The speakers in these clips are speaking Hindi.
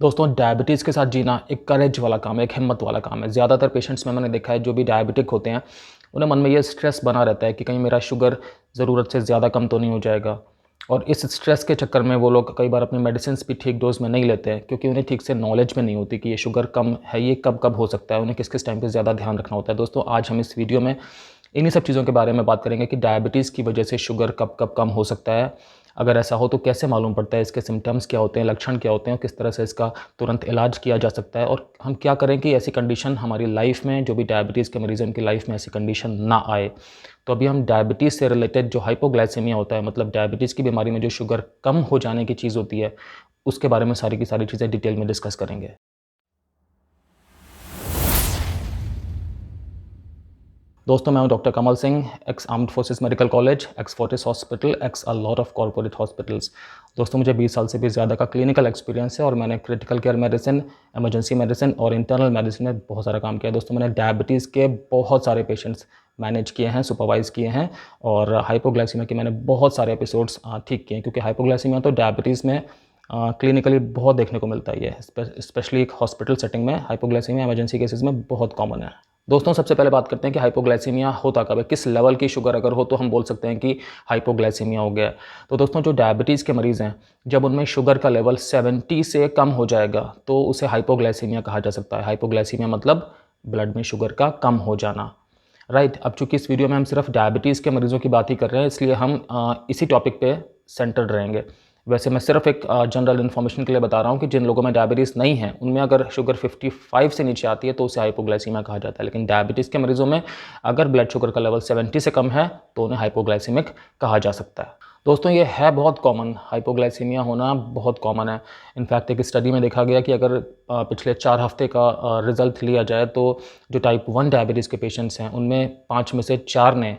दोस्तों डायबिटीज़ के साथ जीना एक करेज वाला काम है, एक हिम्मत वाला काम है। ज़्यादातर पेशेंट्स में मैंने देखा है जो भी डायबिटिक होते हैं, उन्हें मन में ये स्ट्रेस बना रहता है कि कहीं मेरा शुगर ज़रूरत से ज़्यादा कम तो नहीं हो जाएगा। और इस स्ट्रेस के चक्कर में वो लोग कई बार अपनी मेडिसिन्स भी ठीक डोज़ में नहीं लेते हैं, क्योंकि उन्हें ठीक से नॉलेज में नहीं होती कि ये शुगर कम है, ये कब-कब हो सकता है, उन्हें किस-किस टाइम पे ज़्यादा ध्यान रखना होता है। दोस्तों आज हम इस वीडियो में इन्हीं सब चीज़ों के बारे में बात करेंगे कि डायबिटीज़ की वजह से शुगर कब-कब कम हो सकता है। अगर ऐसा हो तो कैसे मालूम पड़ता है, इसके सिम्पटम्स क्या होते हैं, लक्षण क्या होते हैं और किस तरह से इसका तुरंत इलाज किया जा सकता है, और हम क्या करें कि ऐसी कंडीशन हमारी लाइफ में, जो भी डायबिटीज़ के मरीज़ हैं उनकी लाइफ में ऐसी कंडीशन ना आए। तो अभी हम डायबिटीज़ से रिलेटेड जो हाइपोग्लाइसेमिया होता है, मतलब डायबिटीज़ की बीमारी में जो शुगर कम हो जाने की चीज़ होती है, उसके बारे में सारी की सारी चीज़ें डिटेल में डिस्कस करेंगे। दोस्तों मैं हूं doctor Kamal Singh, x armed forces medical college, x Fortis hospital, x a lot of corporate hospitals. दोस्तों मुझे 20 साल से भी ज़्यादा का क्लिनिकल एक्सपीरियंस है और मैंने critical care medicine, emergency medicine और इंटरनल मेडिसिन में बहुत सारा काम किया है। दोस्तों मैंने डायबिटीज़ के बहुत सारे पेशेंट्स मैनेज किए हैं, सुपरवाइज़ किए हैं, और हाइपोग्लाइसीमिया के मैंने बहुत सारे एपिसोड्स ठीक किए हैं, क्योंकि हाइपोग्लाइसीमिया तो डायबिटीज़ में क्लिनिकली बहुत देखने को मिलता ही है। स्पेशली एक हॉस्पिटल सेटिंग में हाइपोग्लाइसीमिया इमरजेंसी केसेस में बहुत कॉमन है। दोस्तों सबसे पहले बात करते हैं कि हाइपोग्लाइसीमिया होता कब है, किस लेवल की शुगर अगर हो तो हम बोल सकते हैं कि हाइपोग्लाइसीमिया हो गया है। तो दोस्तों जो डायबिटीज़ के मरीज़ हैं, जब उनमें शुगर का लेवल 70 से कम हो जाएगा तो उसे हाइपोग्लाइसीमिया कहा जा सकता है। हाइपोग्लाइसीमिया मतलब ब्लड में शुगर का कम हो जाना, राइट। अब चूंकि इस वीडियो में हम सिर्फ डायबिटीज़ के मरीज़ों की बात ही कर रहे हैं, इसलिए हम इसी टॉपिक पे सेंटर्ड रहेंगे। वैसे मैं सिर्फ एक जनरल इन्फॉर्मेशन के लिए बता रहा हूँ कि जिन लोगों में डायबिटीज़ नहीं है, उनमें अगर शुगर 55 से नीचे आती है तो उसे हाइपोग्लाइसीमिया कहा जाता है। लेकिन डायबिटीज़ के मरीज़ों में अगर ब्लड शुगर का लेवल 70 से कम है तो उन्हें हाइपोग्लाइसीमिक कहा जा सकता है। दोस्तों ये है बहुत कॉमन, हाइपोग्लाइसीमिया होना बहुत कॉमन है। इनफैक्ट एक स्टडी में देखा गया कि अगर पिछले 4 हफ्ते का रिज़ल्ट लिया जाए तो जो टाइप 1 डायबिटीज़ के पेशेंट्स हैं, उनमें 5 में से 4 ने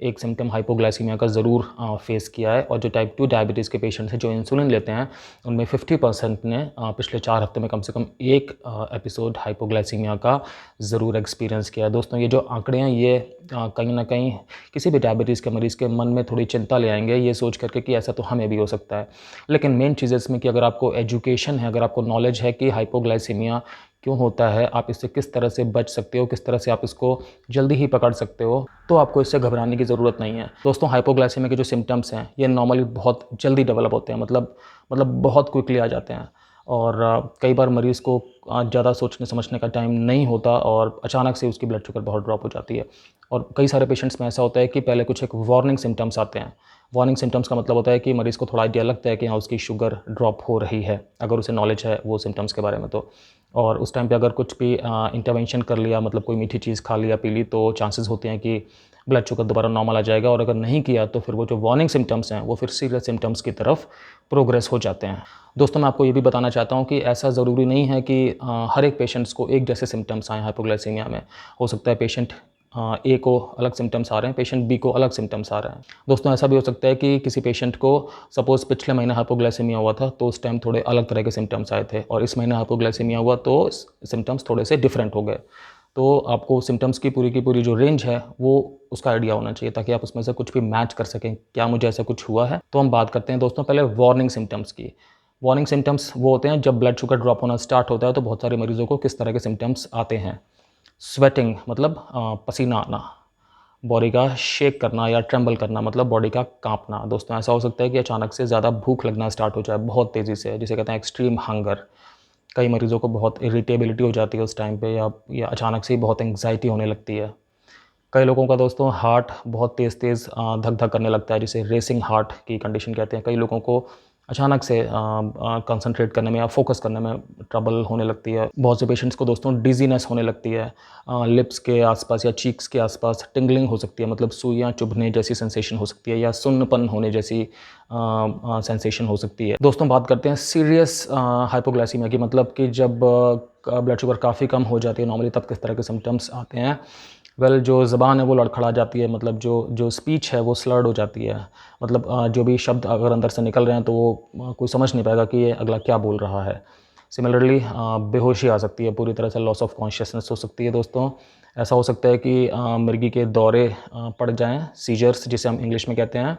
एक सिम्टम हाइपोग्लाइसीमिया का ज़रूर फेस किया है। और जो टाइप 2 डायबिटीज़ के पेशेंट्स हैं जो इंसुलिन लेते हैं, उनमें 50% ने पिछले 4 हफ्ते में कम से कम एक एपिसोड हाइपोग्लाइसीमिया का ज़रूर एक्सपीरियंस किया है। दोस्तों ये जो आंकड़े हैं ये कहीं ना कहीं किसी भी डायबिटीज़ के मरीज़ के मन में थोड़ी चिंता ले आएंगे, ये सोच करके कि ऐसा तो हमें भी हो सकता है। लेकिन मेन चीज़ इसमें कि अगर आपको एजुकेशन है, अगर आपको नॉलेज है कि हाइपोग्लाइसीमिया क्यों होता है, आप इससे किस तरह से बच सकते हो, किस तरह से आप इसको जल्दी ही पकड़ सकते हो, तो आपको इससे घबराने की ज़रूरत नहीं है। दोस्तों हाइपोग्लाइसेमिया के जो सिम्टम्स हैं ये नॉर्मली बहुत जल्दी डेवलप होते हैं, मतलब बहुत क्विकली आ जाते हैं। और कई बार मरीज़ को ज़्यादा सोचने समझने का टाइम नहीं होता और अचानक से उसकी ब्लड शुगर बहुत ड्रॉप हो जाती है। और कई सारे पेशेंट्स में ऐसा होता है कि पहले कुछ एक वार्निंग सिम्टम्स आते हैं। वार्निंग सिम्टम्स का मतलब होता है कि मरीज़ को थोड़ा आइडिया लगता है कि हाँ उसकी शुगर ड्रॉप हो रही है, अगर उसे नॉलेज है वो सिम्टम्स के बारे में तो। और उस टाइम पे अगर कुछ भी इंटरवेंशन कर लिया, मतलब कोई मीठी चीज़ खा लिया, पी ली, तो चांसेस होते हैं कि ब्लड शुगर दोबारा नॉर्मल आ जाएगा। और अगर नहीं किया तो फिर वो जो वार्निंग सिम्टम्स हैं वो फिर सीरियस सिम्टम्स की तरफ प्रोग्रेस हो जाते हैं। दोस्तों मैं आपको ये भी बताना चाहता हूँ कि ऐसा ज़रूरी नहीं है कि हर एक पेशेंट्स को एक जैसे सिम्टम्स आएँ हाइपोग्लाइसीमिया में। हो सकता है पेशेंट ए को अलग सिम्टम्स आ रहे हैं, पेशेंट बी को अलग सिम्टम्स आ रहे हैं। दोस्तों ऐसा भी हो सकता है कि किसी पेशेंट को सपोज़ पिछले महीने हाइपोग्लाइसेमिया हुआ था तो उस टाइम थोड़े अलग तरह के सिम्टम्स आए थे, और इस महीने हाइपोग्लाइसेमिया हुआ तो सिम्टम्स थोड़े से डिफरेंट हो गए। तो आपको सिम्टम्स की पूरी जो रेंज है वो उसका आइडिया होना चाहिए, ताकि आप उसमें से कुछ भी मैच कर सकें, क्या मुझे ऐसा कुछ हुआ है। तो हम बात करते हैं दोस्तों पहले वार्निंग सिम्टम्स की। वार्निंग सिम्टम्स वो होते हैं जब ब्लड शुगर ड्रॉप होना स्टार्ट होता है तो बहुत सारे मरीजों को किस तरह के सिम्टम्स आते हैं। स्वेटिंग मतलब पसीना आना, बॉडी का शेक करना या ट्रेंबल करना मतलब बॉडी का कांपना। दोस्तों ऐसा हो सकता है कि अचानक से ज़्यादा भूख लगना स्टार्ट हो जाए बहुत तेज़ी से, जिसे कहते हैं एक्सट्रीम हंगर। कई मरीज़ों को बहुत इरिटेबिलिटी हो जाती है उस टाइम पे, या अचानक से ही बहुत एंग्जाइटी होने लगती है। कई लोगों का दोस्तों हार्ट बहुत तेज़ तेज़ धक धक करने लगता है, जिसे रेसिंग हार्ट की कंडीशन कहते हैं। कई लोगों को अचानक से कंसंट्रेट करने में या फोकस करने में ट्रबल होने लगती है। बहुत से पेशेंट्स को दोस्तों डिजीनेस होने लगती है, लिप्स के आसपास या चीक्स के आसपास टिंगलिंग हो सकती है, मतलब सुइयाँ चुभने जैसी सेंसेशन हो सकती है, या सुन्नपन होने जैसी सेंसेशन हो सकती है। दोस्तों बात करते हैं सीरियस हाइपोग्लाइसीमिया की, मतलब कि जब ब्लड शुगर काफ़ी कम हो जाती है नॉर्मली, तब किस तरह के सिम्टम्स आते हैं। जो ज़बान है वो लड़खड़ा जाती है, मतलब जो स्पीच है वो स्लर्ड हो जाती है। मतलब जो भी शब्द अगर अंदर से निकल रहे हैं तो वो कोई समझ नहीं पाएगा कि ये अगला क्या बोल रहा है। सिमिलरली बेहोशी आ सकती है, पूरी तरह से लॉस ऑफ कॉन्शियसनेस हो सकती है। दोस्तों ऐसा हो सकता है कि मिर्गी के दौरे पड़ जाएँ, सीजर्स जिसे हम इंग्लिश में कहते हैं।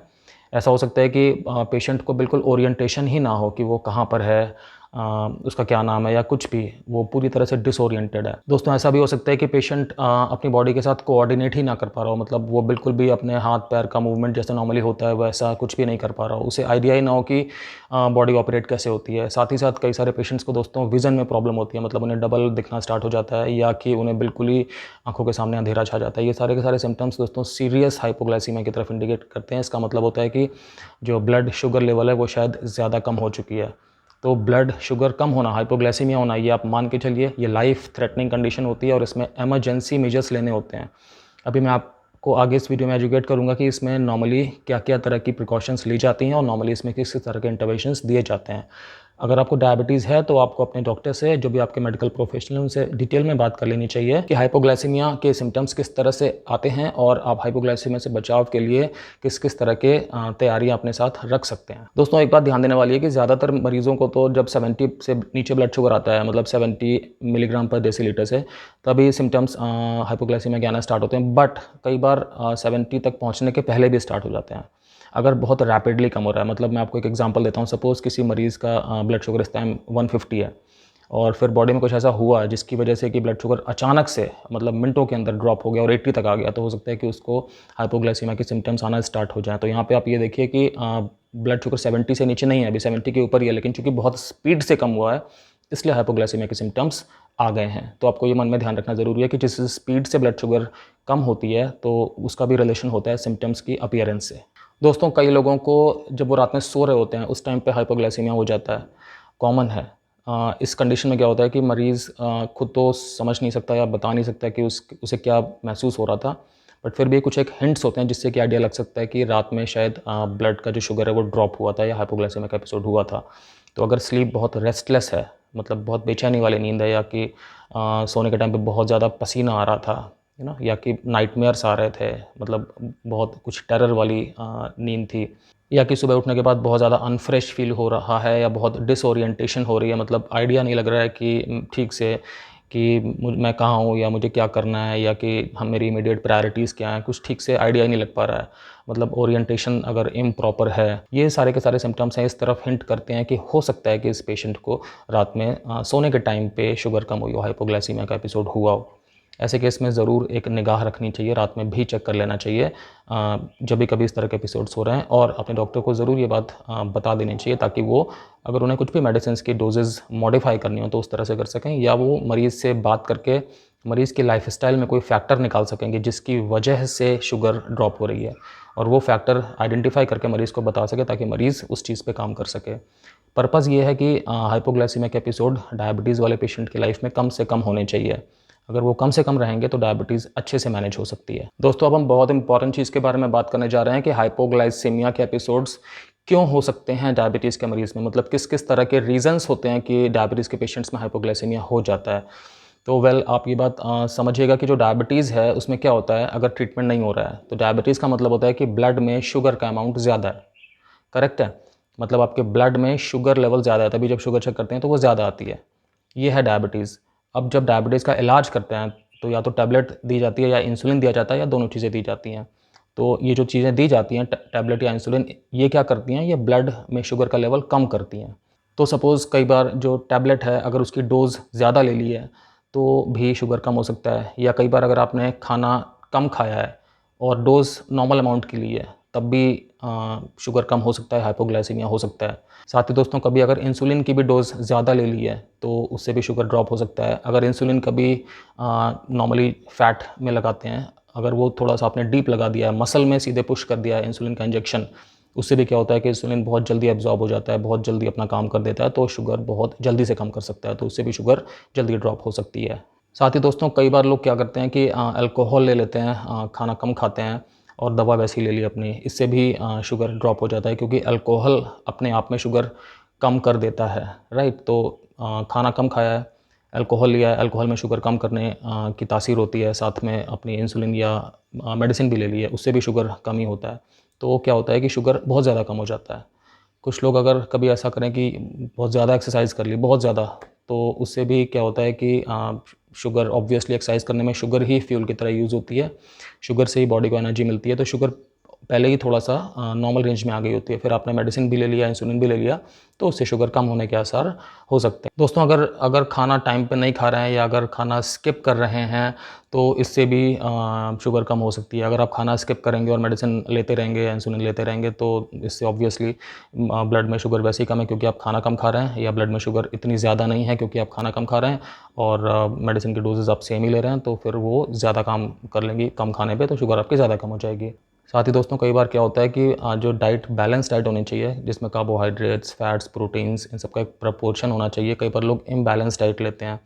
ऐसा हो सकता है कि पेशेंट को बिल्कुल ओरिएंटेशन ही ना हो कि वो कहाँ पर है, उसका क्या नाम है या कुछ भी, वो पूरी तरह से डिसोरिएंटेड है। दोस्तों ऐसा भी हो सकता है कि पेशेंट अपनी बॉडी के साथ कोऑर्डिनेट ही ना कर पा रहा हो, मतलब वो बिल्कुल भी अपने हाथ पैर का मूवमेंट जैसा नॉर्मली होता है वैसा कुछ भी नहीं कर पा रहा हो, उसे आइडिया ही ना हो कि बॉडी ऑपरेट कैसे होती है। साथ ही साथ कई सारे पेशेंट्स को दोस्तों विज़न में प्रॉब्लम होती है, मतलब उन्हें डबल दिखना स्टार्ट हो जाता है या कि उन्हें बिल्कुल ही आंखों के सामने अंधेरा छा जाता है। ये सारे के सारे सिम्टम्स दोस्तों सीरियस हाइपोग्लाइसीमिया की तरफ इंडिकेट करते हैं। इसका मतलब होता है कि जो ब्लड शुगर लेवल है वो शायद ज़्यादा कम हो चुकी है। तो ब्लड शुगर कम होना, हाइपोग्लाइसीमिया होना, ये आप मान के चलिए ये लाइफ थ्रेटनिंग कंडीशन होती है और इसमें इमरजेंसी मेजर्स लेने होते हैं। अभी मैं आपको आगे इस वीडियो में एजुकेट करूंगा कि इसमें नॉर्मली क्या क्या तरह की प्रिकॉशंस ली जाती हैं और नॉर्मली इसमें किस किस तरह के इंटरवेंशंस दिए जाते हैं। अगर आपको डायबिटीज़ है तो आपको अपने डॉक्टर से, जो भी आपके मेडिकल प्रोफेशनल, उनसे डिटेल में बात कर लेनी चाहिए कि हाइपोग्लाइसीमिया के सिम्टम्स किस तरह से आते हैं और आप हाइपोग्लाइसीमिया से बचाव के लिए किस किस तरह के तैयारियां अपने साथ रख सकते हैं। दोस्तों एक बात ध्यान देने वाली है कि ज़्यादातर मरीजों को तो जब 70 से नीचे ब्लड शुगर आता है, मतलब 70 मिलीग्राम पर डेसीलीटर से, तभी सिम्टम्स हाइपोग्लाइसीमिया के आना स्टार्ट होते हैं। बट कई बार 70 तक पहुँचने के पहले भी स्टार्ट हो जाते हैं अगर बहुत रैपिडली कम हो रहा है। मतलब मैं आपको एक एग्जांपल देता हूँ। सपोज़ किसी मरीज़ का ब्लड शुगर इस टाइम 150 है और फिर बॉडी में कुछ ऐसा हुआ जिसकी वजह से कि ब्लड शुगर अचानक से, मतलब मिनटों के अंदर ड्रॉप हो गया और 80 तक आ गया, तो हो सकता है कि उसको हाइपोग्लाइसीमिया के सिम्टम्स आना स्टार्ट हो जाए। तो यहाँ पे आप ये देखिए कि ब्लड शुगर 70 से नीचे नहीं है, अभी 70 के ऊपर ही है, लेकिन चूंकि बहुत स्पीड से कम हुआ है इसलिए हाइपोग्लाइसीमिया के सिम्टम्स आ गए हैं। तो आपको ये मन में ध्यान रखना ज़रूरी है कि जिस स्पीड से ब्लड शुगर कम होती है तो उसका भी रिलेशन होता है सिम्टम्स की अपीयरेंस से। दोस्तों कई लोगों को जब वो रात में सो रहे होते हैं उस टाइम पे हाइपोग्लाइसीमिया हो जाता है, कॉमन है। इस कंडीशन में क्या होता है कि मरीज़ खुद तो समझ नहीं सकता या बता नहीं सकता कि उसे क्या महसूस हो रहा था, बट फिर भी कुछ एक हिंट्स होते हैं जिससे कि आइडिया लग सकता है कि रात में शायद ब्लड का जो शुगर है वो ड्रॉप हुआ था या हाइपोग्लाइसीमिया का एपिसोड हुआ था। तो अगर स्लीप बहुत रेस्टलेस है, मतलब बहुत बेचैनी वाली नींद है, या कि सोने के टाइम पे बहुत ज़्यादा पसीना आ रहा था, या कि नाइटमेयर्स आ रहे थे, मतलब बहुत कुछ टेरर वाली नींद थी, या कि सुबह उठने के बाद बहुत ज़्यादा अनफ्रेश फील हो रहा है या बहुत डिसोरिएंटेशन हो रही है, मतलब आइडिया नहीं लग रहा है कि ठीक से कि मैं कहाँ हूँ या मुझे क्या करना है या कि हम मेरी इमीडिएट प्रायोरिटीज़ क्या हैं, कुछ ठीक से आइडिया ही नहीं लग पा रहा है, मतलब ओरिएंटेशन अगर इम्प्रॉपर है, ये सारे के सारे सिम्टम्स हैं, इस तरफ हिंट करते हैं कि हो सकता है कि इस पेशेंट को रात में सोने के टाइम पे शुगर कम हुई हो, हाइपोग्लाइसीमिया का एपिसोड हुआ हो। ऐसे केस में ज़रूर एक निगाह रखनी चाहिए, रात में भी चेक कर लेना चाहिए जब भी कभी इस तरह के एपिसोड्स हो रहे हैं, और अपने डॉक्टर को ज़रूर ये बात बता देनी चाहिए ताकि वो अगर उन्हें कुछ भी मेडिसिन की डोजेज़ मॉडिफाई करनी हो तो उस तरह से कर सकें, या वो मरीज़ से बात करके मरीज़ की लाइफस्टाइल में कोई फैक्टर निकाल सकेंगे जिसकी वजह से शुगर ड्रॉप हो रही है, और वो फैक्टर आइडेंटिफाई करके मरीज़ को बता सके ताकि मरीज़ उस चीज़ पे काम कर सके। पर्पज़ ये है कि हाइपोग्लाइसीमिया के एपिसोड डायबिटीज़ वाले पेशेंट की लाइफ में कम से कम होने चाहिए। अगर वो कम से कम रहेंगे तो डायबिटीज़ अच्छे से मैनेज हो सकती है। दोस्तों अब हम बहुत इंपॉर्टेंट चीज़ के बारे में बात करने जा रहे हैं कि हाइपोग्लाइसीमिया के एपिसोड्स क्यों हो सकते हैं डायबिटीज़ के मरीज़ में, मतलब किस किस तरह के रीजंस होते हैं कि डायबिटीज़ के पेशेंट्स में हाइपोग्लाइसीमिया हो जाता है। तो आप ये बात समझिएगा कि जो डायबिटीज़ है उसमें क्या होता है, अगर ट्रीटमेंट नहीं हो रहा है तो डायबिटीज़ का मतलब होता है कि ब्लड में शुगर का अमाउंट ज़्यादा है। करेक्ट है, मतलब आपके ब्लड में शुगर लेवल ज़्यादा है, तभी जब शुगर चेक करते हैं तो वो ज़्यादा आती है। ये है डायबिटीज़। अब जब डायबिटीज़ का इलाज करते हैं तो या तो टैबलेट दी जाती है या इंसुलिन दिया जाता है या दोनों चीज़ें दी जाती हैं। तो ये जो चीज़ें दी जाती हैं टैबलेट या इंसुलिन, ये क्या करती हैं, ये ब्लड में शुगर का लेवल कम करती हैं। तो सपोज़ कई बार जो टैबलेट है अगर उसकी डोज़ ज़्यादा ले ली है तो भी शुगर कम हो सकता है, या कई बार अगर आपने खाना कम खाया है और डोज़ नॉर्मल अमाउंट की ली है तब भी शुगर कम हो सकता है, हाइपोग्लाइसीमिया हो सकता है। साथ ही दोस्तों कभी अगर इंसुलिन की भी डोज़ ज़्यादा ले ली है तो उससे भी शुगर ड्रॉप हो सकता है। अगर इंसुलिन कभी नॉर्मली फैट में लगाते हैं, अगर वो थोड़ा सा आपने डीप लगा दिया है, मसल में सीधे पुश कर दिया है इंसुलिन का इंजेक्शन, उससे भी क्या होता है कि इंसुलिन बहुत जल्दी एब्जॉर्ब हो जाता है, बहुत जल्दी अपना काम कर देता है, तो शुगर बहुत जल्दी से कम कर सकता है, तो उससे भी शुगर जल्दी ड्रॉप हो सकती है। साथ ही दोस्तों कई बार लोग क्या करते हैं कि अल्कोहल ले लेते हैं, खाना कम खाते हैं और दवा वैसी ले ली अपनी, इससे भी शुगर ड्रॉप हो जाता है, क्योंकि अल्कोहल अपने आप में शुगर कम कर देता है, राइट। तो खाना कम खाया है, अल्कोहल लिया है, अल्कोहल में शुगर कम करने की तासीर होती है, साथ में अपनी इंसुलिन या मेडिसिन भी ले ली है, उससे भी शुगर कम ही होता है। तो क्या होता है कि शुगर बहुत ज़्यादा कम हो जाता है। कुछ लोग अगर कभी ऐसा करें कि बहुत ज़्यादा एक्सरसाइज कर ली, बहुत ज़्यादा, तो उससे भी क्या होता है कि शुगर, ऑब्वियसली एक्सरसाइज करने में शुगर ही फ्यूल की तरह यूज़ होती है, शुगर से ही बॉडी को एनर्जी मिलती है, तो शुगर पहले ही थोड़ा सा नॉर्मल रेंज में आ गई होती है, फिर आपने मेडिसिन भी ले लिया, इंसुलिन भी ले लिया, तो उससे शुगर कम होने के आसार हो सकते हैं। दोस्तों अगर खाना टाइम पे नहीं खा रहे हैं या अगर खाना स्किप कर रहे हैं तो इससे भी शुगर कम हो सकती है। अगर आप खाना स्किप करेंगे और मेडिसिन लेते रहेंगे, इंसुलिन लेते रहेंगे, तो इससे ऑब्वियसली ब्लड में शुगर वैसे ही कम है क्योंकि आप खाना कम खा रहे हैं, या ब्लड में शुगर इतनी ज़्यादा नहीं है क्योंकि आप खाना कम खा रहे हैं और मेडिसिन की डोजेज़ आप सेम ही ले रहे हैं, तो फिर वो ज़्यादा काम कर लेंगी कम खाने पे, तो शुगर आपकी ज़्यादा कम हो जाएगी। साथ ही दोस्तों कई बार क्या होता है कि जो डाइट बैलेंस डाइट होनी चाहिए जिसमें कार्बोहाइड्रेट्स, फैट्स, प्रोटीन्स इन सब का एक प्रपोर्शन होना चाहिए। कई बार लोग इम्बैलेंस डाइट लेते हैं,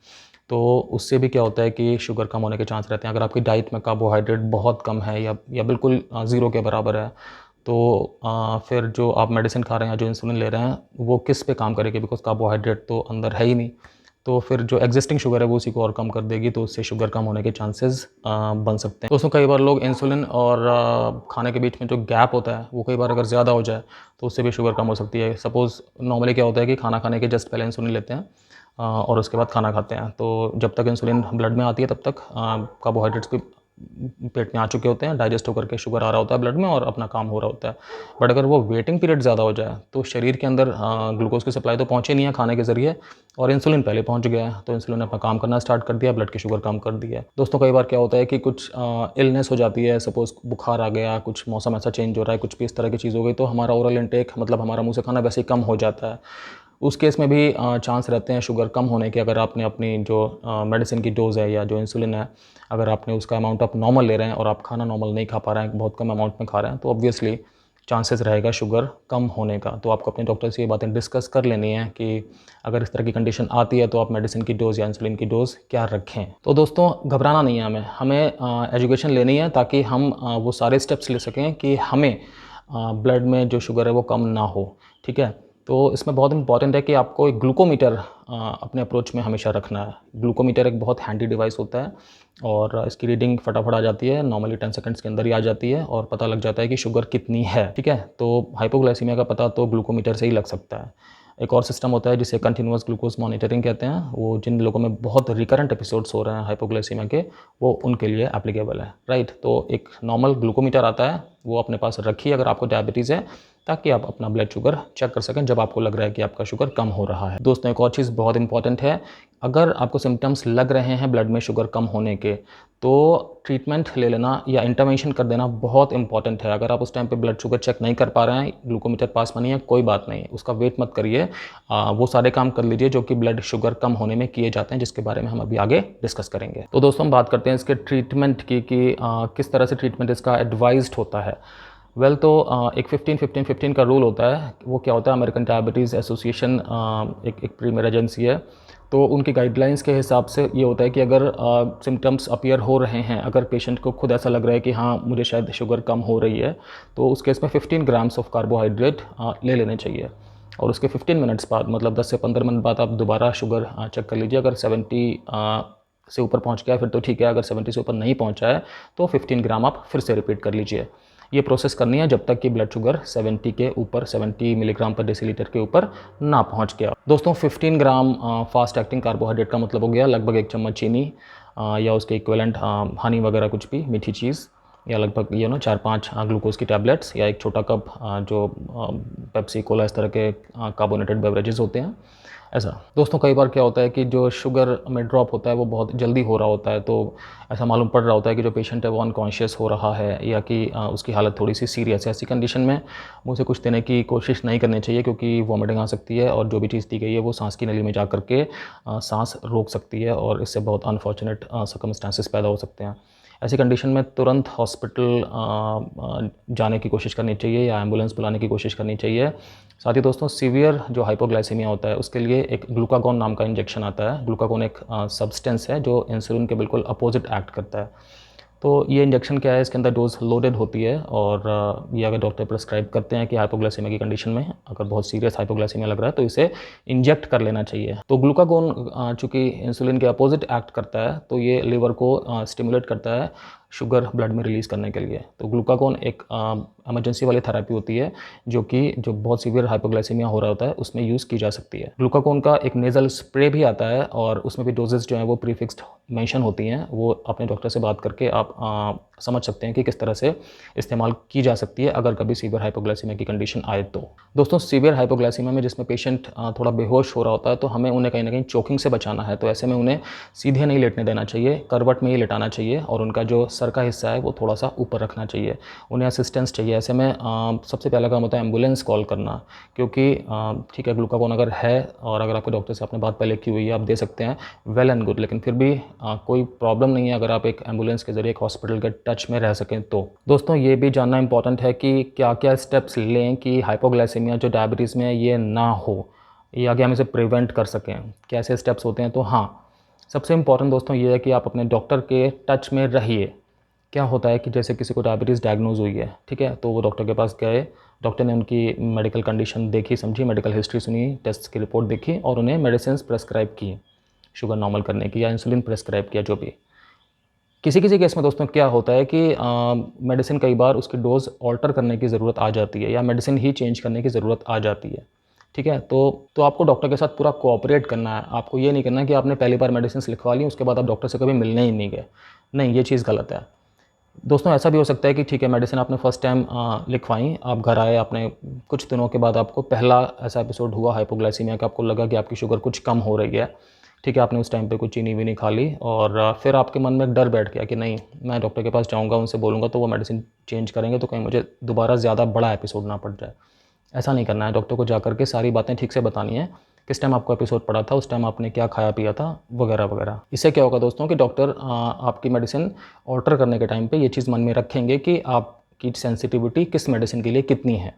तो उससे भी क्या होता है कि शुगर कम होने के चांस रहते हैं। अगर आपकी डाइट में कार्बोहाइड्रेट बहुत कम है या बिल्कुल ज़ीरो के बराबर है, तो फिर जो आप मेडिसिन खा रहे हैं या जो इंसुलिन ले रहे हैं वो किस पे काम करेगी, बिकॉज कार्बोहाइड्रेट तो अंदर है ही नहीं। तो फिर जो एग्जिस्टिंग शुगर है वो उसी को और कम कर देगी, तो उससे शुगर कम होने के चांसेस बन सकते हैं। दोस्तों कई बार लोग इंसुलिन और खाने के बीच में जो गैप होता है वो कई बार अगर ज़्यादा हो जाए तो उससे भी शुगर कम हो सकती है। सपोज़ नॉर्मली क्या होता है कि खाना खाने के जस्ट पहले इंसुलिन लेते हैं और उसके बाद खाना खाते हैं, तो जब तक इंसुलिन ब्लड में आती है तब तक कार्बोहाइड्रेट्स भी पेट में आ चुके होते हैं, डाइजेस्ट होकर के शुगर आ रहा होता है ब्लड में और अपना काम हो रहा होता है। बट अगर वो वेटिंग पीरियड ज़्यादा हो जाए तो शरीर के अंदर ग्लूकोज की सप्लाई तो पहुँचे नहीं है खाने के ज़रिए और इंसुलिन पहले पहुँच गया है, तो इंसुलिन ने अपना काम करना स्टार्ट कर दिया, ब्लड की शुगर कम कर दी है। दोस्तों कई बार क्या होता है कि कुछ इलनेस हो जाती है, सपोज़ बुखार आ गया, कुछ मौसम ऐसा चेंज हो रहा है, कुछ भी इस तरह की चीज़ हो गई, तो हमारा ओरल इंटेक मतलब हमारा मुँह से खाना वैसे ही कम हो जाता है। उस केस में भी चांस रहते हैं शुगर कम होने के। अगर आपने अपनी जो मेडिसिन की डोज़ है या जो इंसुलिन है, अगर आपने उसका अमाउंट आप नॉर्मल ले रहे हैं और आप खाना नॉर्मल नहीं खा पा रहे हैं, बहुत कम अमाउंट में खा रहे हैं, तो ऑब्वियसली चांसेस रहेगा शुगर कम होने का। तो आपको अपने डॉक्टर से ये बातें डिस्कस कर लेनी है कि अगर इस तरह की कंडीशन आती है तो आप मेडिसिन की डोज़ या इंसुलिन की डोज़ क्या रखें। तो दोस्तों घबराना नहीं है हमें एजुकेशन लेनी है ताकि हम वो सारे स्टेप्स ले सकें कि हमें ब्लड में जो शुगर है वो कम ना हो, ठीक है। तो इसमें बहुत इंपॉर्टेंट है कि आपको एक ग्लूकोमीटर अपने अप्रोच में हमेशा रखना है। ग्लूकोमीटर एक बहुत हैंडी डिवाइस होता है और इसकी रीडिंग फटाफट आ जाती है, नॉर्मली 10 सेकंड्स के अंदर ही आ जाती है और पता लग जाता है कि शुगर कितनी है, ठीक है। तो हाइपोग्लाइसीमिया का पता तो ग्लूकोमीटर से ही लग सकता है। एक और सिस्टम होता है जिसे कंटिन्यूअस ग्लूकोज मॉनिटरिंग कहते हैं, वो जिन लोगों में बहुत रिकरेंट एपिसोड्स हो रहे हैं हाइपोग्लाइसीमिया के, वो उनके लिए एप्लीकेबल है, राइट। तो एक नॉर्मल ग्लूकोमीटर आता है, वो अपने पास रखिए अगर आपको डायबिटीज़ है, ताकि आप अपना ब्लड शुगर चेक कर सकें जब आपको लग रहा है कि आपका शुगर कम हो रहा है। दोस्तों एक और चीज़ बहुत इंपॉर्टेंट है, अगर आपको सिम्टम्स लग रहे हैं ब्लड में शुगर कम होने के, तो ट्रीटमेंट ले लेना या इंटरवेंशन कर देना बहुत इंपॉर्टेंट है। अगर आप उस टाइम पे ब्लड शुगर चेक नहीं कर पा रहे हैं, ग्लूकोमीटर पास में नहीं है, कोई बात नहीं, उसका वेट मत करिए, वो सारे काम कर लीजिए जो कि ब्लड शुगर कम होने में किए जाते हैं, जिसके बारे में हम अभी आगे डिस्कस करेंगे। तो दोस्तों हम बात करते हैं इसके ट्रीटमेंट की कि किस तरह से ट्रीटमेंट इसका एडवाइज्ड होता है। वेल तो एक 15-15-15 का रूल होता है। वो क्या होता है, अमेरिकन डायबिटीज़ एसोसिएशन एक प्रीमियर एजेंसी है, तो उनकी गाइडलाइंस के हिसाब से ये होता है कि अगर सिम्टम्स अपीयर हो रहे हैं, अगर पेशेंट को खुद ऐसा लग रहा है कि हाँ मुझे शायद शुगर कम हो रही है, तो उस केस में 15 ग्राम्स ऑफ कार्बोहाइड्रेट ले लेने चाहिए और उसके 15 मिनट्स बाद, मतलब 10 से 15 मिनट बाद आप दोबारा शुगर चेक कर लीजिए। अगर 70 से ऊपर पहुंच गया फिर तो ठीक है, अगर 70 से ऊपर नहीं पहुंचा है तो 15 ग्राम आप फिर से रिपीट कर लीजिए। ये प्रोसेस करनी है जब तक कि ब्लड शुगर 70 के ऊपर, 70 मिलीग्राम पर डेसीलीटर के ऊपर ना पहुंच गया। दोस्तों 15 ग्राम फास्ट एक्टिंग कार्बोहाइड्रेट का मतलब हो गया लगभग 1 चम्मच चीनी या उसके इक्विवेलेंट हनी वगैरह कुछ भी मीठी चीज़, या लगभग 4-5 ग्लूकोज की टैबलेट्स, या एक छोटा कप जो पेप्सी कोला इस तरह के कार्बोनेटेड बेवरेजेस होते हैं, ऐसा। दोस्तों कई बार क्या होता है कि जो शुगर में ड्रॉप होता है वो बहुत जल्दी हो रहा होता है, तो ऐसा मालूम पड़ रहा होता है कि जो पेशेंट है वो अनकॉन्शियस हो रहा है या कि उसकी हालत थोड़ी सी सीरियस है। ऐसी कंडीशन में मुँह से कुछ देने की कोशिश नहीं करनी चाहिए क्योंकि वॉमिटिंग आ सकती है और जो भी चीज़ दी गई है वो सांस की नली में जा करके सांस रोक सकती है और इससे बहुत अनफॉर्चुनेट सर्कमस्टांसेस पैदा हो सकते हैं। ऐसी कंडीशन में तुरंत हॉस्पिटल जाने की कोशिश करनी चाहिए या एम्बुलेंस बुलाने की कोशिश करनी चाहिए। साथ ही दोस्तों सीवियर जो हाइपोग्लाइसीमिया होता है उसके लिए एक ग्लूकागॉन नाम का इंजेक्शन आता है। ग्लूकागॉन एक सब्सटेंस है जो इंसुलिन के बिल्कुल अपोजिट एक्ट करता है। तो ये इंजेक्शन क्या है, इसके अंदर डोज लोडेड होती है और ये अगर डॉक्टर प्रिस्क्राइब करते हैं कि हाइपोग्लाइसीमिया की कंडीशन में अगर बहुत सीरियस हाइपोग्लाइसीमिया लग रहा है तो इसे इंजेक्ट कर लेना चाहिए। तो ग्लूकागोन चूँकि इंसुलिन के अपोजिट एक्ट करता है तो ये लिवर को स्टिमुलेट करता है शुगर ब्लड में रिलीज़ करने के लिए। तो ग्लूकागोन एक इमरजेंसी वाली थेरेपी होती है जो बहुत सीवियर हाइपोग्लाइसीमिया हो रहा होता है उसमें यूज़ की जा सकती है। ग्लूकागोन का एक नेज़ल स्प्रे भी आता है और उसमें भी डोजेस जो हैं वो प्रीफिक्स्ड मेंशन होती हैं, वो अपने डॉक्टर से बात करके आप समझ सकते हैं कि किस तरह से इस्तेमाल की जा सकती है अगर कभी सीवियर हाइपोग्लाइसीमिया की कंडीशन आए तो। दोस्तों सीवियर हाइपोग्लाइसीमिया में जिसमें पेशेंट थोड़ा बेहोश हो रहा होता है तो हमें उन्हें कहीं ना कहीं चोकिंग से बचाना है। तो ऐसे में उन्हें सीधे नहीं लेटने देना चाहिए, करवट में ही लेटाना चाहिए और उनका जो सर का हिस्सा है वो थोड़ा सा ऊपर रखना चाहिए। उन्हें असिस्टेंस चाहिए। ऐसे में सबसे पहला काम होता है एम्बुलेंस कॉल करना, क्योंकि ठीक है ग्लूकागोन अगर है और अगर आपके डॉक्टर से आपने बात पहले की हुई है आप दे सकते हैं, वेल एंड गुड, लेकिन फिर भी कोई प्रॉब्लम नहीं है अगर आप एक एम्बुलेंस के ज़रिए एक हॉस्पिटल के टच में रह सकें तो। दोस्तों ये भी जानना इंपॉर्टेंट है कि क्या क्या स्टेप्स लें कि हाइपोग्लाइसीमिया जो डायबिटीज़ में ये ना हो, या कि हम इसे प्रिवेंट कर सकें। कैसे स्टेप्स होते हैं? तो हाँ, सबसे इम्पॉर्टेंट दोस्तों ये है कि आप अपने डॉक्टर के टच में रहिए। क्या होता है कि जैसे किसी को डायबिटीज़ डायग्नोज हुई है, ठीक है, तो वो डॉक्टर के पास गए, डॉक्टर ने उनकी मेडिकल कंडीशन देखी समझी, मेडिकल हिस्ट्री सुनी, टेस्ट की रिपोर्ट देखी और उन्हें मेडिसिन प्रेस्क्राइब की शुगर नॉर्मल करने की या इंसुलिन प्रेस्क्राइब किया जो भी। किसी किसी केस में दोस्तों क्या होता है कि मेडिसिन कई बार उसकी डोज़ ऑल्टर करने की ज़रूरत आ जाती है या मेडिसिन ही चेंज करने की ज़रूरत आ जाती है, ठीक है। तो आपको डॉक्टर के साथ पूरा कोऑपरेट करना है। आपको ये नहीं करना कि आपने पहली बार मेडिसिन लिखवा ली उसके बाद आप डॉक्टर से कभी मिलने ही नहीं गए। नहीं, ये चीज़ गलत है। दोस्तों ऐसा भी हो सकता है कि ठीक है मेडिसिन आपने फर्स्ट टाइम लिखवाई, आप घर आए, आपने कुछ दिनों के बाद आपको पहला ऐसा एपिसोड हुआ हाइपोग्लाइसीमिया का, आपको लगा कि आपकी शुगर कुछ कम हो रही है, ठीक है, आपने उस टाइम पे कुछ चीनी वीनी खा ली और फिर आपके मन में एक डर बैठ गया कि नहीं मैं डॉक्टर के पास जाऊंगा, उनसे बोलूँगा तो वो मेडिसिन चेंज करेंगे तो कहीं मुझे दोबारा ज़्यादा बड़ा एपिसोड ना पड़ जाए। ऐसा नहीं करना है, डॉक्टर को जा करके सारी बातें ठीक से बतानी है, किस टाइम आपको एपिसोड पड़ा था, उस टाइम आपने क्या खाया पिया था, वगैरह वगैरह। इससे क्या होगा दोस्तों कि डॉक्टर आपकी मेडिसिन ऑल्टर करने के टाइम पे ये चीज़ मन में रखेंगे कि आपकी सेंसिटिविटी किस मेडिसिन के लिए कितनी है,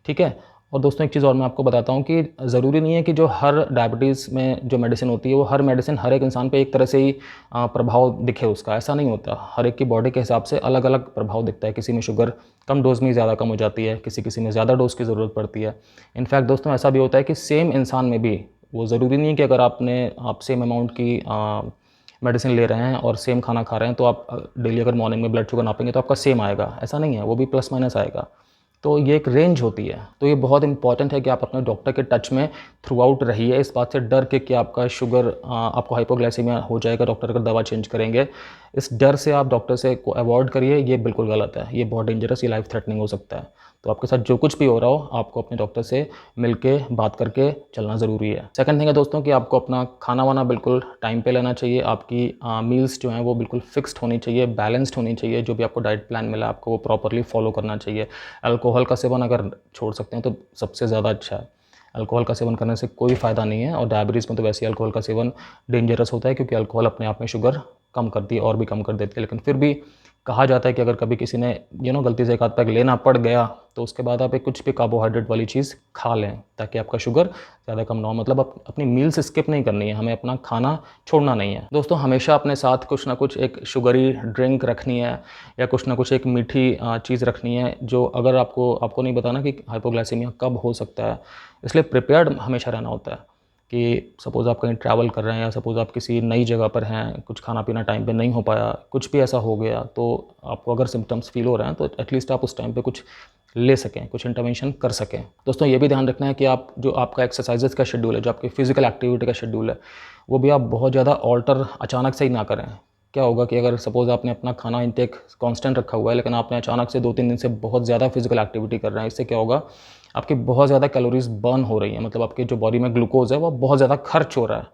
ठीक है। और दोस्तों एक चीज़ और मैं आपको बताता हूँ कि ज़रूरी नहीं है कि जो हर डायबिटीज़ में जो मेडिसिन होती है वो हर मेडिसिन हर एक इंसान पे एक तरह से ही प्रभाव दिखे उसका, ऐसा नहीं होता। हर एक की बॉडी के हिसाब से अलग अलग प्रभाव दिखता है। किसी में शुगर कम डोज़ में ज़्यादा कम हो जाती है, किसी में ज़्यादा डोज़ की ज़रूरत पड़ती है। इनफैक्ट दोस्तों ऐसा भी होता है कि सेम इंसान में भी वो ज़रूरी नहीं है कि अगर आप सेम अमाउंट की मेडिसिन ले रहे हैं और सेम खाना खा रहे हैं तो आप डेली अगर मॉर्निंग में ब्लड शुगर नापेंगे तो आपका सेम आएगा, ऐसा नहीं है, वो भी प्लस माइनस आएगा। तो ये एक रेंज होती है। तो ये बहुत इंपॉर्टेंट है कि आप अपने डॉक्टर के टच में थ्रू आउट रहिए, इस बात से डर के कि आपका शुगर आपको हाइपोग्लाइसीमिया हो जाएगा, डॉक्टर अगर दवा चेंज करेंगे, इस डर से आप डॉक्टर से को अवॉइड करिए। ये बिल्कुल गलत है, ये बहुत डेंजरस, ये लाइफ थ्रेटनिंग हो सकता है। तो आपके साथ जो कुछ भी हो रहा हो आपको अपने डॉक्टर से मिलके बात करके चलना ज़रूरी है। सेकंड थिंग है दोस्तों कि आपको अपना खाना वाना बिल्कुल टाइम पे लेना चाहिए। आपकी मील्स जो हैं वो बिल्कुल फिक्स्ड होनी चाहिए, बैलेंस्ड होनी चाहिए। जो भी आपको डाइट प्लान मिला आपको वो प्रॉपरली फॉलो करना चाहिए। अल्कोहल का सेवन अगर छोड़ सकते हैं तो सबसे ज़्यादा अच्छा है। अल्कोहल का सेवन करने से कोई फ़ायदा नहीं है और डायबिटीज़ में तो वैसे ही अल्कोहल का सेवन डेंजरस होता है क्योंकि अल्कोहल अपने आप में शुगर कम करती है और भी कम कर देती है। लेकिन फिर भी कहा जाता है कि अगर कभी किसी ने गलती से एक आध पैक लेना पड़ गया तो उसके बाद आप एक कुछ भी कार्बोहाइड्रेट वाली चीज़ खा लें ताकि आपका शुगर ज़्यादा कम ना हो। मतलब आप अपनी मील्स स्किप नहीं करनी है, हमें अपना खाना छोड़ना नहीं है। दोस्तों हमेशा अपने साथ कुछ ना कुछ एक शुगरी ड्रिंक रखनी है या कुछ ना कुछ एक मीठी चीज़ रखनी है, जो अगर आपको नहीं बताना कि हाइपोग्लाइसीमिया कब हो सकता है, इसलिए प्रिपेयर्ड हमेशा रहना होता है। कि सपोज़ आप कहीं ट्रैवल कर रहे हैं या सपोज़ आप किसी नई जगह पर हैं, कुछ खाना पीना टाइम पे नहीं हो पाया, कुछ भी ऐसा हो गया, तो आपको अगर सिम्पटम्स फ़ील हो रहे हैं तो एटलीस्ट आप उस टाइम पे कुछ ले सकें, कुछ इंटरवेंशन कर सकें। दोस्तों ये भी ध्यान रखना है कि आप जो आपका एक्सरसाइजेज़ का शेड्यूल है, जो आपकी फ़िज़िकल एक्टिविटी का शेड्यूल है, वो भी आप बहुत ज़्यादा ऑल्टर अचानक से ही ना करें। क्या होगा कि अगर सपोज़ आपने अपना खाना इंटेक कांस्टेंट रखा हुआ है लेकिन आपने अचानक से 2-3 दिन से बहुत ज़्यादा फिजिकल एक्टिविटी कर रहे हैं, इससे क्या होगा आपकी बहुत ज़्यादा कैलोरीज बर्न हो रही हैं, मतलब आपके जो बॉडी में ग्लूकोज है वो बहुत ज़्यादा खर्च हो रहा है।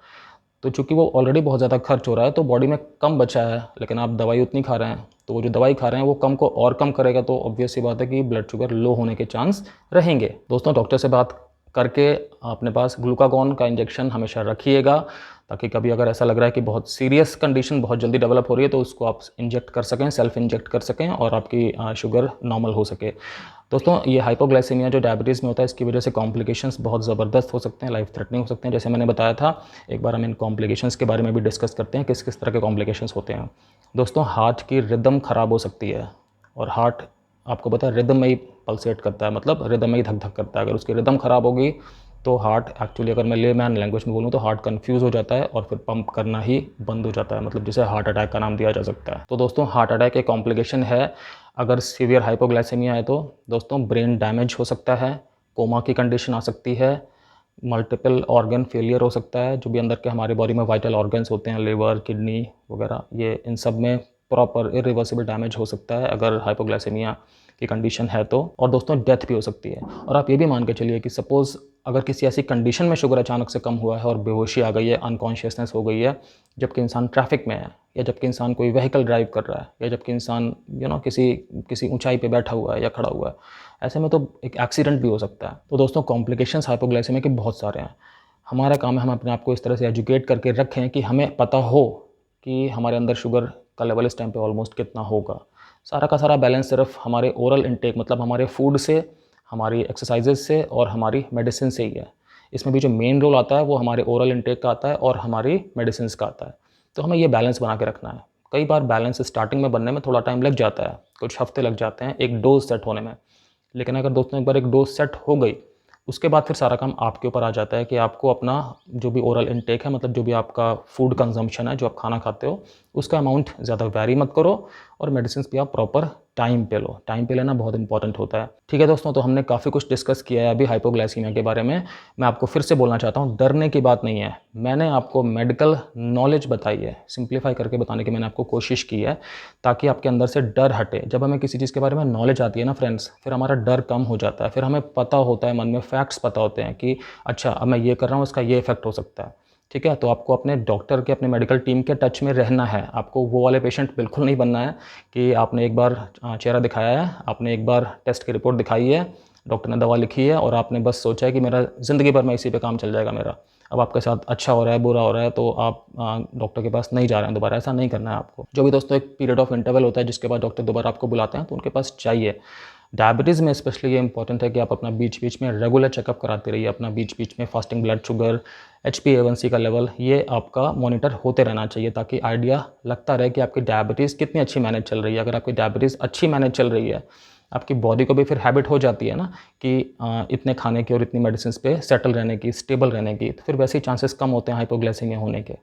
तो चूँकि वो ऑलरेडी बहुत ज़्यादा खर्च हो रहा है तो बॉडी में कम बचा है, लेकिन आप दवाई उतनी खा रहे हैं, तो वो जो दवाई खा रहे हैं वो कम को और कम करेगा, तो ऑब्वियस सी बात है कि ब्लड शुगर लो होने के चांस रहेंगे। दोस्तों डॉक्टर से बात करके अपने पास ग्लूकागॉन का इंजेक्शन हमेशा रखिएगा, ताकि कभी अगर ऐसा लग रहा है कि बहुत सीरियस कंडीशन बहुत जल्दी डेवलप हो रही है तो उसको आप इंजेक्ट कर सकें, सेल्फ इंजेक्ट कर सकें और आपकी शुगर नॉर्मल हो सके। दोस्तों ये हाइपोग्लाइसीमिया जो डायबिटीज़ में होता है इसकी वजह से कॉम्प्लिकेशंस बहुत ज़बरदस्त हो सकते हैं, लाइफ थ्रेटनिंग हो सकते हैं। जैसे मैंने बताया था, एक बार हम इन कॉम्प्लिकेशंस के बारे में भी डिस्कस करते हैं, किस किस तरह के कॉम्प्लिकेशंस होते हैं। दोस्तों हार्ट की रिदम ख़राब हो सकती है और हार्ट आपको पता है रिदम में ही पल्सेट करता है, मतलब रिदम में ही धक धक करता है। अगर उसकी रिदम ख़राब होगी तो हार्ट एक्चुअली, अगर मैं लेमैन लैंग्वेज में बोलूँ तो हार्ट कंफ्यूज हो जाता है और फिर पंप करना ही बंद हो जाता है, मतलब जिसे हार्ट अटैक का नाम दिया जा सकता है। तो दोस्तों हार्ट अटैक एक कॉम्प्लिकेशन है। अगर सीवियर हाइपोग्लाइसेमिया है तो दोस्तों ब्रेन डैमेज हो सकता है, कोमा की कंडीशन आ सकती है, मल्टीपल ऑर्गन फेलियर हो सकता है। जो भी अंदर के हमारे बॉडी में वाइटल ऑर्गन्स होते हैं, लिवर, किडनी वगैरह, ये इन सब में प्रॉपर इरिवर्सिबल डैमेज हो सकता है अगर हाइपोग्लाइसेमिया की कंडीशन है तो। और दोस्तों डेथ भी हो सकती है। और आप ये भी मान के चलिए कि सपोज़ अगर किसी ऐसी कंडीशन में शुगर अचानक से कम हुआ है और बेहोशी आ गई है, अनकॉन्शियसनेस हो गई है, जबकि इंसान ट्रैफिक में है, या जबकि इंसान कोई व्हीकल ड्राइव कर रहा है, या जबकि इंसान किसी ऊंचाई पे बैठा हुआ है या खड़ा हुआ है, ऐसे में तो एक एक्सीडेंट भी हो सकता है। तो दोस्तों कॉम्प्लिकेशंस हाइपोग्लाइसेमिया के बहुत सारे हैं। हमारा काम है हम अपने आप को इस तरह से एजुकेट करके रखें कि हमें पता हो कि हमारे अंदर शुगर का लेवल इस टाइम पे ऑलमोस्ट कितना होगा। सारा का सारा बैलेंस सिर्फ हमारे ओरल इनटेक मतलब हमारे फूड से, हमारी एक्सरसाइजेज से और हमारी मेडिसिन से ही है। इसमें भी जो मेन रोल आता है वो हमारे ओरल इनटेक का आता है और हमारी मेडिसिन का आता है। तो हमें ये बैलेंस बना के रखना है। कई बार बैलेंस स्टार्टिंग में बनने में थोड़ा टाइम लग जाता है, कुछ हफ्ते लग जाते हैं एक डोज सेट होने में। लेकिन अगर दोस्तों एक बार एक डोज सेट हो गई, उसके बाद फिर सारा काम आपके ऊपर आ जाता है कि आपको अपना जो भी ओरल इनटेक है, मतलब जो भी आपका फूड कंजम्पशन है, जो आप खाना खाते हो, उसका अमाउंट ज़्यादा वैरी मत करो और मेडिसिन भी आप प्रॉपर टाइम पे लो। टाइम पे लेना बहुत इंपॉर्टेंट होता है। ठीक है दोस्तों, तो हमने काफ़ी कुछ डिस्कस किया है अभी हाइपोग्लाइसीमिया के बारे में। मैं आपको फिर से बोलना चाहता हूँ, डरने की बात नहीं है। मैंने आपको मेडिकल नॉलेज बताई है, सिंप्लीफाई करके बताने की मैंने आपको कोशिश की है, ताकि आपके अंदर से डर हटे। जब हमें किसी चीज़ के बारे में नॉलेज आती है ना फ्रेंड्स, फिर हमारा डर कम हो जाता है। फिर हमें पता होता है, मन में फैक्ट्स पता होते हैं कि अच्छा अब मैं ये कर रहा हूँ, इसका ये इफेक्ट हो सकता है। ठीक है, तो आपको अपने डॉक्टर के, अपने मेडिकल टीम के टच में रहना है। आपको वो वाले पेशेंट बिल्कुल नहीं बनना है कि आपने एक बार चेहरा दिखाया है, आपने एक बार टेस्ट की रिपोर्ट दिखाई है, डॉक्टर ने दवा लिखी है और आपने बस सोचा है कि मेरा ज़िंदगी भर में इसी पे काम चल जाएगा मेरा। अब आपके साथ अच्छा हो रहा है, बुरा हो रहा है, तो आप डॉक्टर के पास नहीं जा रहे हैं दोबारा। ऐसा नहीं करना है आपको। जो भी दोस्तों एक पीरियड ऑफ इंटरवल होता है जिसके बाद डॉक्टर दोबारा आपको बुलाते हैं, तो उनके पास चाहिए। डायबिटीज़ में स्पेशली ये इंपॉर्टेंट है कि आप अपना बीच-बीच में रेगुलर चेकअप कराते रहिए। अपना बीच-बीच में फास्टिंग ब्लड शुगर, HbA1c का लेवल, ये आपका मॉनिटर होते रहना चाहिए, ताकि आइडिया लगता रहे कि आपकी डायबिटीज़ कितनी अच्छी मैनेज चल रही है। अगर आपकी डायबिटीज़ अच्छी मैनेज चल रही है, आपकी बॉडी को भी फिर हैबिट हो जाती है ना कि इतने खाने की और इतनी मेडिसिन पे सेटल रहने की, स्टेबल रहने की, तो फिर वैसे ही चांसेस कम होते हैं हाइपोग्लाइसेमिया होने के।